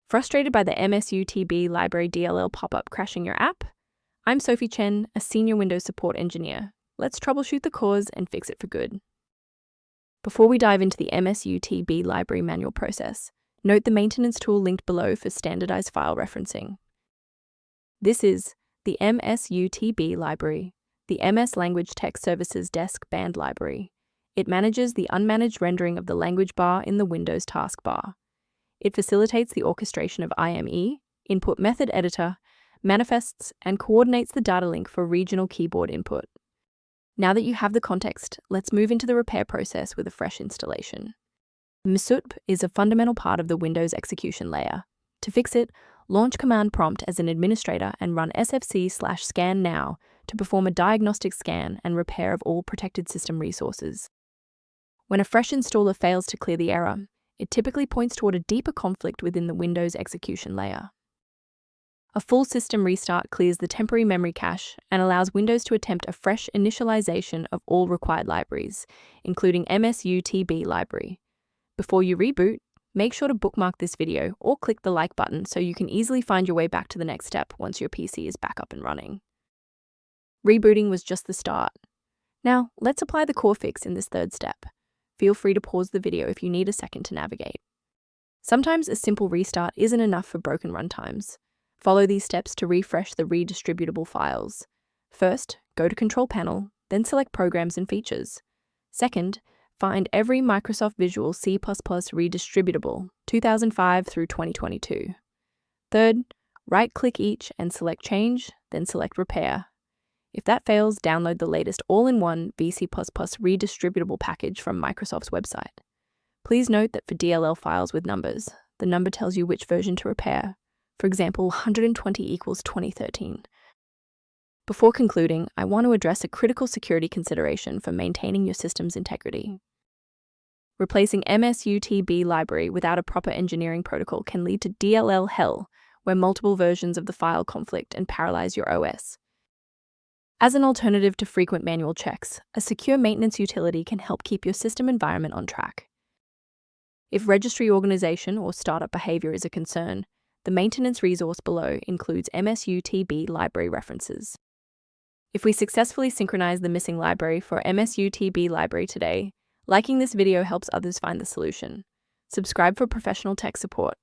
Frustrated by the Msutb Library DLL pop-up crashing your app? I'm Sophie Chen, a senior Windows support engineer. Let's troubleshoot the cause and fix it for good. Before we dive into the Msutb library manual process, note the maintenance tool linked below for standardized file referencing. This is the Msutb library, the MS Language Text Services Desk Band Library. It manages the unmanaged rendering of the language bar in the Windows taskbar. It facilitates the orchestration of IME, input method editor, manifests, and coordinates the data link for regional keyboard input. Now that you have the context, let's move into the repair process with a fresh installation. Msutb is a fundamental part of the Windows execution layer. To fix it, launch Command Prompt as an administrator and run sfc/scan now to perform a diagnostic scan and repair of all protected system resources. When a fresh installer fails to clear the error, it typically points toward a deeper conflict within the Windows execution layer. A full system restart clears the temporary memory cache and allows Windows to attempt a fresh initialization of all required libraries, including Msutb library. Before you reboot, make sure to bookmark this video or click the like button so you can easily find your way back to the next step once your PC is back up and running. Rebooting was just the start. Now, let's apply the core fix in this third step. Feel free to pause the video if you need a second to navigate. Sometimes a simple restart isn't enough for broken runtimes. Follow these steps to refresh the redistributable files. First, go to Control Panel, then select Programs and Features. Second, find every Microsoft Visual C++ redistributable 2005 through 2022. Third, right-click each and select Change, then select Repair. If that fails, download the latest all-in-one VC++ redistributable package from Microsoft's website. Please note that for DLL files with numbers, the number tells you which version to repair. For example, 120 equals 2013. Before concluding, I want to address a critical security consideration for maintaining your system's integrity. Replacing Msutb library without a proper engineering protocol can lead to DLL hell, where multiple versions of the file conflict and paralyze your OS. As an alternative to frequent manual checks, a secure maintenance utility can help keep your system environment on track. If registry organization or startup behavior is a concern, the maintenance resource below includes Msutb library references. If we successfully synchronize the missing library for Msutb library today, liking this video helps others find the solution. Subscribe for professional tech support.